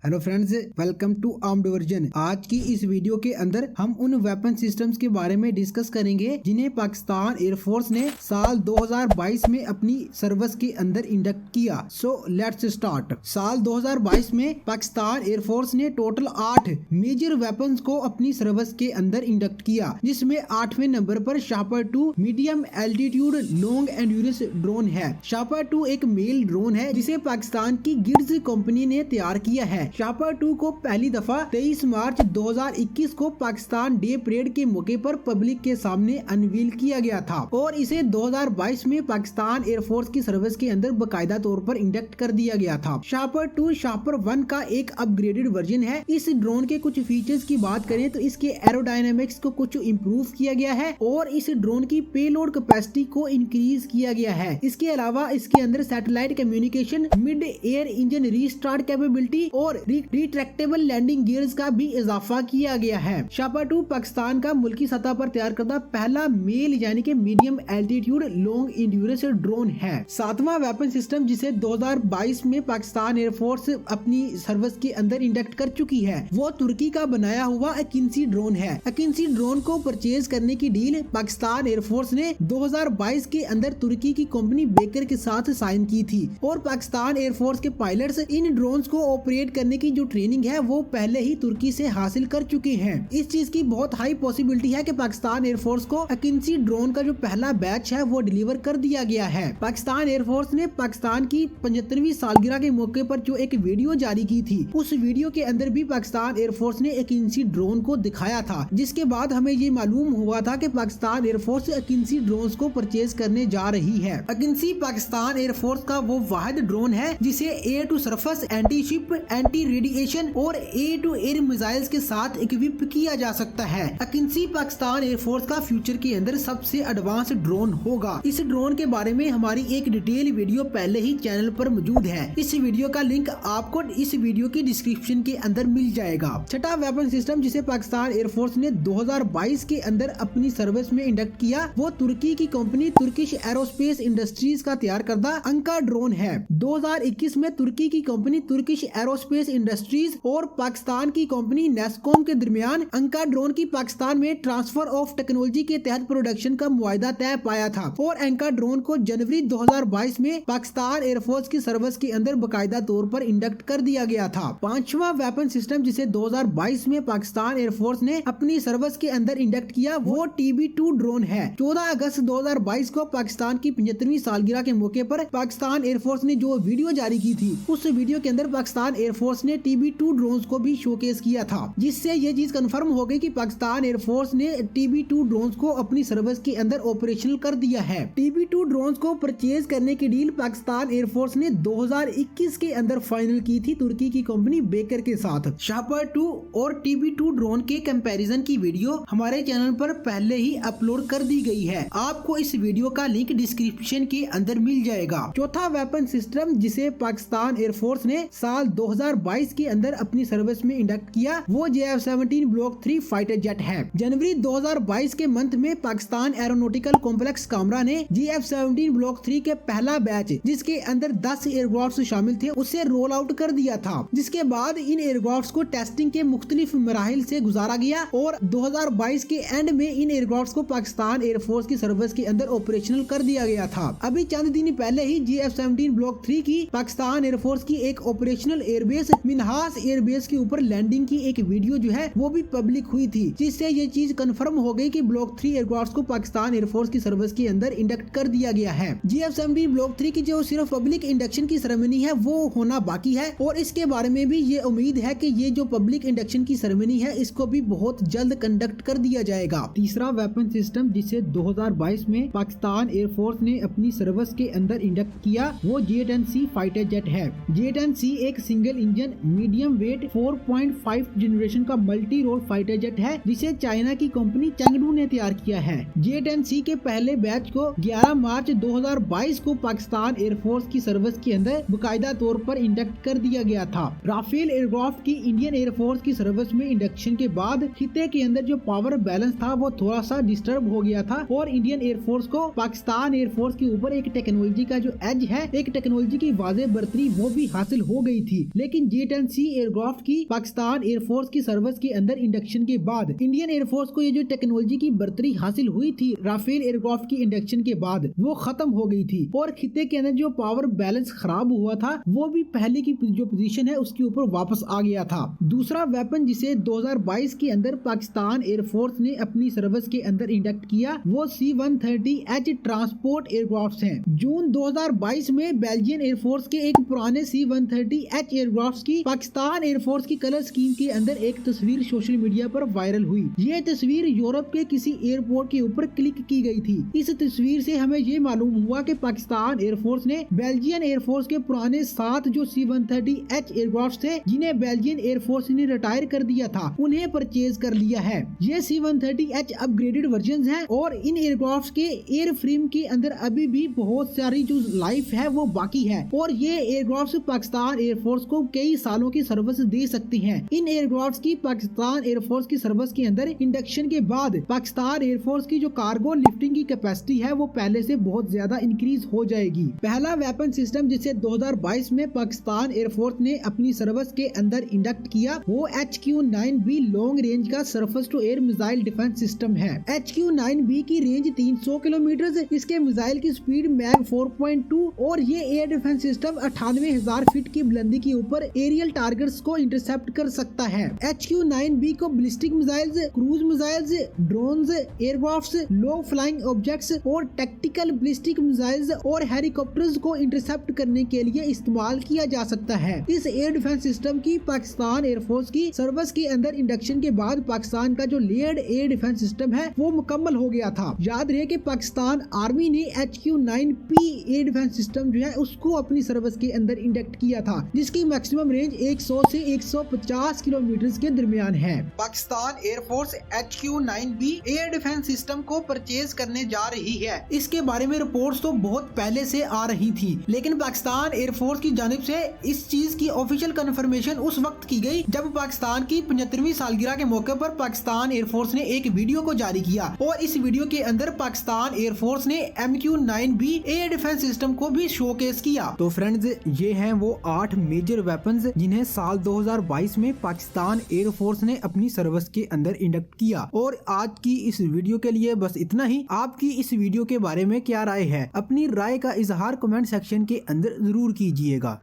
Hello friends, welcome to armed version. आज की इस वीडियो के अंदर हम उन वेपन सिस्टम्स के बारे में डिस्कस करेंगे जिन्हें पाकिस्तान एयरफोर्स ने साल 2022 में अपनी सर्विस के अंदर इंडक्ट किया। So let's start. साल 2022 में पाकिस्तान एयरफोर्स ने टोटल 8 मेजर वेपन्स को अपनी सर्विस के अंदर इंडक्ट किया, जिसमें 8वें नंबर पर शापर 2 medium altitude long endurance drone है। शापर 2 एक मेल ड्रोन है जिसे पाकिस्तान की गिड्स कंपनी ने तैयार किया है। शापर 2 को पहली दफा 23 मार्च 2021 को पाकिस्तान डे परेड के मौके पर पब्लिक के सामने अनवील किया गया था और इसे 2022 में पाकिस्तान एयरफोर्स की सर्विस के अंदर बकायदा तौर पर इंडक्ट कर दिया गया था। शापर 2 शापर 1 का एक अपग्रेडेड वर्जन है। इस ड्रोन के कुछ फीचर्स की बात करें तो इसके एरोडायनामिक्स को कुछ इम्प्रूव किया गया है और इस ड्रोन की पेलोड कैपेसिटी को इंक्रीज किया गया है। इसके अलावा इसके अंदर satellite communication, mid air engine restart capability और रिट्रैक्टेबल लैंडिंग गियर्स का भी इजाफा किया गया है। शापर 2 पाकिस्तान का मुल्की सतह पर तैयार करदा पहला मेल यानी कि medium altitude long endurance drone है। 7वां वेपन सिस्टम जिसे 2022 में पाकिस्तान एयरफोर्स अपनी सर्विस के अंदर इंडक्ट कर चुकी है वो तुर्की का बनाया हुआ अकिंसी ड्रोन है। अकिंसी ड्रोन को परचेज करने की डील पाकिस्तान एयरफोर्स ने 2022 के अंदर तुर्की की कंपनी बेकर के साथ साइन की थी और पाकिस्तान एयरफोर्स के पायलट्स इन ड्रोन्स को ऑपरेट करने की जो ट्रेनिंग है वो पहले ही तुर्की से हासिल कर चुके हैं। इस चीज की बहुत हाई पॉसिबिलिटी है कि पाकिस्तान एयरफोर्स को अकिंसी ड्रोन का जो पहला बैच है वो डिलीवर कर दिया गया है। पाकिस्तान एयरफोर्स ने पाकिस्तान की 75वीं सालगिरह के मौके पर जो एक वीडियो जारी की थी, उस वीडियो के अंदर भी पाकिस्तान एयरफोर्स ने अकिंसी ड्रोन को दिखाया था, जिसके बाद हमें ये मालूम हुआ था कि पाकिस्तान एयरफोर्स अकिंसी ड्रोन को परचेज करने जा रही है। अकिंसी पाकिस्तान एयरफोर्स का वो वाहिद ड्रोन है जिसे air to surface, anti ship, anti radiation और एयर टू एयर मिसाइल्स के साथ इक्विप किया जा सकता है। अकिंसी पाकिस्तान एयरफोर्स का फ्यूचर के अंदर सबसे एडवांस ड्रोन होगा। इस ड्रोन के बारे में हमारी एक डिटेल वीडियो पहले ही चैनल पर मौजूद है। इस वीडियो का लिंक आपको इस वीडियो की डिस्क्रिप्शन के अंदर मिल जाएगा। छठा वेपन सिस्टम जिसे पाकिस्तान एयरफोर्स ने 2022 के अंदर अपनी सर्विस में इंडक्ट किया वो तुर्की की कंपनी तुर्किश एरोस्पेस इंडस्ट्रीज का तैयार करदा अंका ड्रोन है। 2021 में तुर्की की कंपनी तुर्किश एरोस्पेस इंडस्ट्रीज और पाकिस्तान की कंपनी नेस्कॉम के दरमियान अंका ड्रोन की पाकिस्तान में ट्रांसफर ऑफ टेक्नोलॉजी के तहत प्रोडक्शन का मुआहदा तय पाया था और अंका ड्रोन को जनवरी 2022 में पाकिस्तान एयरफोर्स की सर्विस के अंदर बकायदा तौर पर इंडक्ट कर दिया गया था। पांचवा वेपन सिस्टम जिसे 2022 में पाकिस्तान एयरफोर्स ने अपनी सर्विस के अंदर इंडक्ट किया वो TB2 ड्रोन है। 14 अगस्त 2022 को पाकिस्तान की 75वीं सालगिरह के मौके पर पाकिस्तान एयरफोर्स ने जो वीडियो जारी की थी, उस वीडियो के अंदर पाकिस्तान एयरफोर्स ने TB2 ड्रोन्स को भी शोकेस किया था, जिससे ये चीज कंफर्म हो गई कि पाकिस्तान एयरफोर्स ने TB2 ड्रोन्स को अपनी सर्विस के अंदर ऑपरेशनल कर दिया है। TB2 ड्रोन्स को परचेज करने की डील पाकिस्तान एयरफोर्स ने 2021 के अंदर फाइनल की थी तुर्की की कंपनी बेकर के साथ। शापर 2 और TB2 ड्रोन के कंपैरिजन की वीडियो हमारे चैनल पर पहले ही अपलोड कर दी गई है, आपको इस वीडियो का लिंक डिस्क्रिप्शन के अंदर मिल जाएगा। चौथा वेपन सिस्टम जिसे पाकिस्तान एयरफोर्स ने साल 2022 के अंदर अपनी सर्विस में इंडक्ट किया वो JF-17 ब्लॉक 3 फाइटर जेट है। जनवरी 2022 के मंथ में पाकिस्तान एरोनॉटिकल कॉम्प्लेक्स कामरा ने JF-17 ब्लॉक 3 के पहला बैच जिसके अंदर 10 एयरक्राफ्ट शामिल थे उसे रोल आउट कर दिया था, जिसके बाद इन एयरक्राफ्ट को टेस्टिंग के मुख्तलिफ मराहिल से गुजारा गया और 2022 के एंड में इन एयरक्राफ्ट को पाकिस्तान एयरफोर्स की सर्विस के अंदर ऑपरेशनल कर दिया गया था। अभी चंद दिन पहले ही JF-17 ब्लॉक 3 की पाकिस्तान एयरफोर्स की एक ऑपरेशनल एयरबेस मिन्हास एयरबेस के ऊपर लैंडिंग की एक वीडियो जो है वो भी पब्लिक हुई थी, जिससे ये चीज कंफर्म हो गई कि ब्लॉक 3 एयरक्राफ्ट को पाकिस्तान एयरफोर्स की सर्विस के अंदर इंडक्ट कर दिया गया है। JF-17 ब्लॉक 3 की जो सिर्फ पब्लिक इंडक्शन की सेरेमनी है वो होना बाकी है और इसके बारे में भी ये उम्मीद है कि ये जो पब्लिक इंडक्शन की सेरेमनी है इसको भी बहुत जल्द कंडक्ट कर दिया जाएगा। तीसरा वेपन सिस्टम जिसे 2022 में पाकिस्तान एयरफोर्स ने अपनी सर्विस के अंदर इंडक्ट किया वो J-10C फाइटर जेट है। J-10C एक single engine medium wait 4.5 generation का मल्टी रोल फाइटर जेट है जिसे चाइना की कंपनी चैंगडू ने तैयार किया है। J-10C के पहले बैच को 11 मार्च 2022 को पाकिस्तान एयरफोर्स की सर्विस के अंदर बकायदा तौर पर इंडक्ट कर दिया गया था। राफेल एयरक्राफ्ट की इंडियन एयरफोर्स की सर्विस में इंडक्शन के बाद खिते के अंदर जो पावर बैलेंस था वो थोड़ा सा डिस्टर्ब हो गया था और इंडियन एयरफोर्स को पाकिस्तान एयरफोर्स के ऊपर एक टेक्नोलॉजी का जो एज है, एक टेक्नोलॉजी की वाज़ेह बढ़तरी वो भी हासिल हो गई थी। लेकिन J-10C एयरक्राफ्ट की पाकिस्तान एयरफोर्स की सर्विस के अंदर इंडक्शन के बाद इंडियन एयरफोर्स को ये जो टेक्नोलॉजी की बढ़तरी हासिल हुई थी राफेल एयरक्राफ्ट की इंडक्शन के बाद वो खत्म हो गई थी और खिते के अंदर जो पावर बैलेंस खराब हुआ था वो भी पहले की जो पोजीशन है उसके ऊपर वापस आ गया था। दूसरा वेपन जिसे 2022 के अंदर पाकिस्तान एयरफोर्स ने अपनी सर्विस के अंदर इंडक्ट किया वो C-130H ट्रांसपोर्ट एयरक्राफ्ट हैं। जून 2022 में बेल्जियन एयरफोर्स के एक पुराने C-130H एयरक्राफ्ट की पाकिस्तान एयरफोर्स की कलर स्कीम के अंदर एक तस्वीर सोशल मीडिया पर वायरल हुई। ये तस्वीर यूरोप के किसी एयरपोर्ट के ऊपर क्लिक की गई थी। इस तस्वीर से हमें ये मालूम हुआ कि पाकिस्तान एयरफोर्स ने बेल्जियन एयरफोर्स के पुराने 7 जो C-130H एयरक्राफ्ट थे जिन्हें बेल्जियन एयरफोर्स ने रिटायर कर दिया था उन्हें परचेज कर लिया है। ये C-130H अपग्रेडेड वर्जन हैं और इन एयरक्राफ्ट के एयर फ्रेम के अंदर अभी भी बहुत सारी जो लाइफ है वो बाकी है और ये एयरक्राफ्ट पाकिस्तान एयरफोर्स को कई सालों की सर्विस दे सकती हैं। इन एयरक्राफ्ट की पाकिस्तान एयरफोर्स की सर्विस के अंदर इंडक्शन के बाद पाकिस्तान एयरफोर्स की जो कार्गो लिफ्टिंग की कैपेसिटी है वो पहले से बहुत ज्यादा इंक्रीज हो जाएगी। पहला वेपन सिस्टम जिसे 2022 में पाकिस्तान एयरफोर्स ने अपनी सर्विस के अंदर इंडक्ट किया वो HQ-9B लॉन्ग रेंज का surface to air missile defence system है। HQ-9B की रेंज 300 किलोमीटर, इसके मिसाइल की स्पीड मैग 4.2 और ये एयर डिफेंस सिस्टम 98,000 फीट की बुलंदी के ऊपर एरियल टारगेट्स को इंटरसेप्ट कर सकता है। HQ-9B को ballistic missiles, cruise missiles, drones, aircrafts, low flying objects और टैक्टिकल बैलिस्टिक मिसाइल्स और हेलीकॉप्टर्स को इंटरसेप्ट करने के लिए इस्तेमाल किया जा सकता है। इस एयर डिफेंस सिस्टम की पाकिस्तान एयरफोर्स की सर्विस के अंदर इंडक्शन के बाद पाकिस्तान का जो लेयर्ड एयर डिफेंस सिस्टम है वो मुकम्मल हो गया था। याद रहे कि पाकिस्तान आर्मी ने HQ-9P एयर डिफेंस सिस्टम जो है उसको अपनी सर्विस के अंदर इंडक्ट किया था जिसकी मैक्सिमम रेंज 100 से 150 किलोमीटर के दरमियान है। Pakistan air force HQ-9B air defence system को परचेज करने जा रही है। इसके बारे में रिपोर्ट्स तो बहुत पहले से आ रही थी लेकिन पाकिस्तान एयरफोर्स की जानिब से इस चीज की ऑफिशियल कंफर्मेशन उस वक्त की गई जब पाकिस्तान की 75वीं सालगिरह के मौके पर पाकिस्तान एयरफोर्स ने एक वीडियो को जारी किया और इस वीडियो के अंदर पाकिस्तान एयरफोर्स ने MQ-9B एयर डिफेंस सिस्टम को भी शोकेस किया। तो फ्रेंड्स ये हैं वो 8 मेजर वेपन्स जिन्हें साल 2022 में पाकिस्तान एयरफोर्स ने अपनी सर्विस के अंदर इंडक्ट किया। और आज की इस वीडियो के लिए बस इतना ही। आपकी इस वीडियो के बारे में क्या राय है? अपनी राय का इजहार कमेंट सेक्शन के अंदर जरूर कीजिएगा।